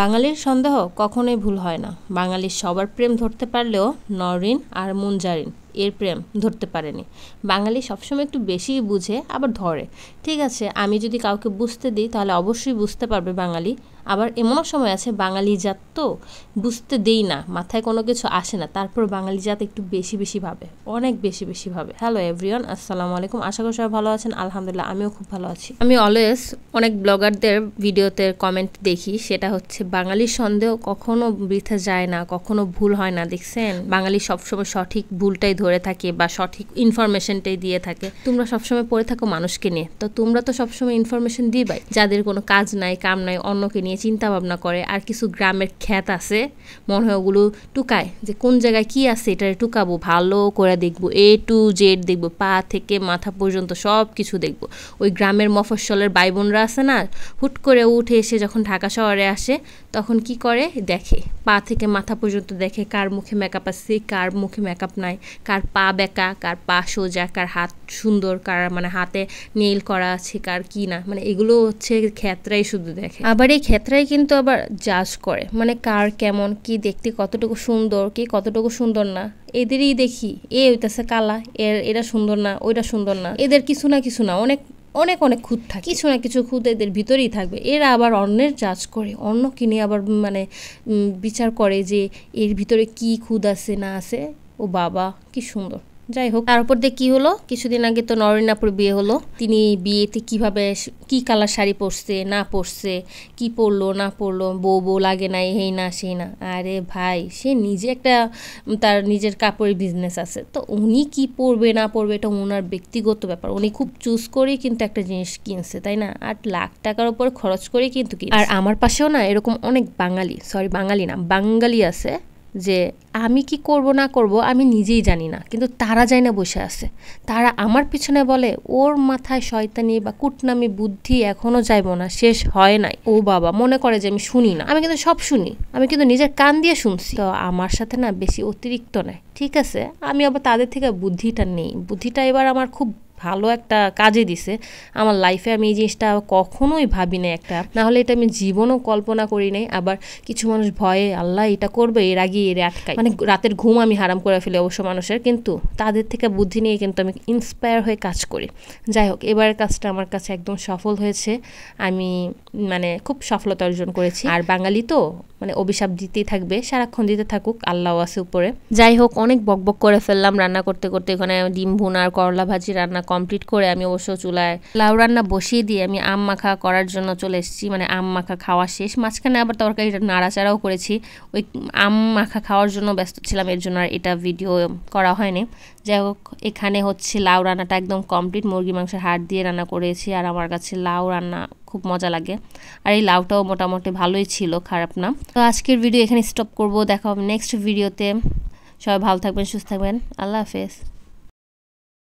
বাঙালির সন্দেহ কখনোই ভুল হয় না। বাঙালির সবার প্রেম ধরতে পারলেও নওরিন আর মুনজারিন এর প্রেম ধরতে পারেনি। বাঙালি সবসময় একটু বেশিই বুঝে আবার ধরে। ঠিক আছে, আমি যদি কাউকে বুঝতে দিই তাহলে অবশ্যই বুঝতে পারবে বাঙালি। আবার এমনও সময় আছে বাঙালি জাত তো বুঝতে দেই না, মাথায় কোনো কিছু আসে না, তারপর বাঙালি জাত একটু বেশি বেশি ভাবে, অনেক বেশি বেশি ভাবে। হ্যালো এভরিওয়ান, আসসালামু আলাইকুম। আশা করি সবাই ভালো আছেন। আলহামদুলিল্লাহ আমিও খুব ভালো আছি। আমি অলওয়েজ অনেক ব্লগারদের ভিডিওতে কমেন্ট দেখি, সেটা হচ্ছে বাঙালির সন্দেহ কখনো বৃথা যায় না, কখনো ভুল হয় না। দেখছেন, বাঙালি সবসময় সঠিক ভুলটাই ধরে থাকে বা সঠিক ইনফরমেশনটাই দিয়ে থাকে। তোমরা সবসময় পড়ে থাকো মানুষকে নিয়ে, তো তোমরা তো সবসময় ইনফরমেশন দিবাই। যাদের কোনো কাজ নাই কাম নাই, অন্যকে নিয়ে চিন্তা ভাবনা করে, আর কিছু গ্রামের খ্যাত আছে মনে হয় ওগুলো টুকায় যে কোন জায়গায় কি আছে এটা টুকাবো, ভালো করে দেখবো, A to Z দেখবো, পা থেকে মাথা পর্যন্ত সব কিছু দেখবো। ওই গ্রামের মফস্বলের ভাই বোনরা আছে না, হুট করে উঠে এসে যখন ঢাকা শহরে আসে তখন কি করে দেখে, পা থেকে মাথা পর্যন্ত দেখে কার মুখে মেকআপ আছে, কার মুখে মেকআপ নাই, কার পা বেঁকা, কার পা সোজা, কার হাত সুন্দর, কার মানে হাতে নেইল করা আছে, কার কি না, মানে এগুলো হচ্ছে ক্ষেত্রাই শুধু দেখে। আবার এই ক্ষেত্রাই কিন্তু আবার জাজ করে, মানে কার কেমন কি দেখতে, কতটুকু সুন্দর কি কতটুকু সুন্দর না, এদেরই দেখি এ হইতেছে কালা, এরা সুন্দর না, ওইটা সুন্দর না, এদের কিছু না অনেক অনেক অনেক খুঁত থাকে, কিছু না কিছু খুঁত এদের ভিতরেই থাকবে। এরা আবার অন্যের জাজ করে, অন্য কিনে আবার মানে বিচার করে যে এর ভিতরে কি খুঁত আছে না আছে। ও বাবা কি সুন্দর। যাই হোক, তার উপর দিয়ে কী হলো, কিছুদিন আগে তো নওরিন আপুর বিয়ে হলো। তিনি বিয়েতে কিভাবে কি কালার শাড়ি পরছে না পরছে, কি পরলো না পরলো, বউ লাগে নাই, হেই না সেই না। আরে ভাই, সে নিজে একটা তার নিজের কাপড়ের বিজনেস আছে, তো উনি কি পরবে না পরবে এটা ওনার ব্যক্তিগত ব্যাপার। উনি খুব চুজ করেই কিন্তু একটা জিনিস কিনছে, তাই না? 8 লাখ টাকার উপর খরচ করে কিন্তু কিনছে। আর আমার পাশেও না এরকম অনেক বাঙালি আছে যে আমি কি করব না করব আমি নিজেই জানি না, কিন্তু তারা যাই না বসে আছে, তারা আমার পিছনে বলে ওর মাথায় শয়তানি বা কুটনামি বুদ্ধি এখনো যাইব না, শেষ হয় নাই। ও বাবা, মনে করে যে আমি শুনি না, আমি কিন্তু সব শুনি, আমি কিন্তু নিজের কান দিয়ে শুনছি। তো আমার সাথে না বেশি অতিরিক্ত নেয়, ঠিক আছে? আমি আবার তাদের থেকে বুদ্ধিটা নেই, বুদ্ধিটা এবার আমার খুব ভালো একটা কাজে দিছে আমার লাইফে। আমি এই জিনিসটা কখনোই ভাবি না, একটা না হলে এটা আমি জীবনও কল্পনা করি নাই। আবার কিছু মানুষ ভয়ে আল্লাহ এটা করবে, এর আগে এর আটকায়, মানে রাতের ঘুম আমি হারাম করে ফেলি অবশ্য মানুষের, কিন্তু তাদের থেকে বুদ্ধি নিয়ে কিন্তু আমি ইন্সপায়ার হয়ে কাজ করি। যাই হোক, এবারের কাজটা আমার কাছে একদম সফল হয়েছে, আমি মানে খুব সফলতা অর্জন করেছি। আর বাঙালি তো মানে অভিশাপ দিতেই থাকবে, সারাক্ষণ দিতে থাকুক, আল্লাহ আছে উপরে। যাই হোক, অনেক বকবক করে ফেললাম রান্না করতে করতে। এখানে ডিম ভুনা আর করলা ভাজি রান্না কমপ্লিট করে আমি অবশ্য চুলায় লাউ রান্না বসিয়ে দিয়ে আমি আম মাখা করার জন্য চলে এসেছি। মানে আম মাখা খাওয়া শেষ, মাঝখানে আবার তরকারিটা নাড়াচাড়াও করেছি। ওই আম মাখা খাওয়ার জন্য ব্যস্ত ছিলাম, এর জন্য আর এটা ভিডিও করা হয়নি। যাই হোক, এখানে হচ্ছে লাউ রান্নাটা একদম কমপ্লিট, মুরগি মাংসের হাড় দিয়ে রান্না করেছি। আর আমার কাছে লাউ রান্না খুব মজা লাগে, আর এই লাউটাও মোটামুটি ভালোই ছিল, খারাপ না। তো আজকের ভিডিও এখানে স্টপ করব, দেখা হবে নেক্সট ভিডিওতে। সবাই ভালো থাকবেন, সুস্থ থাকবেন, আল্লাহ হাফেজ।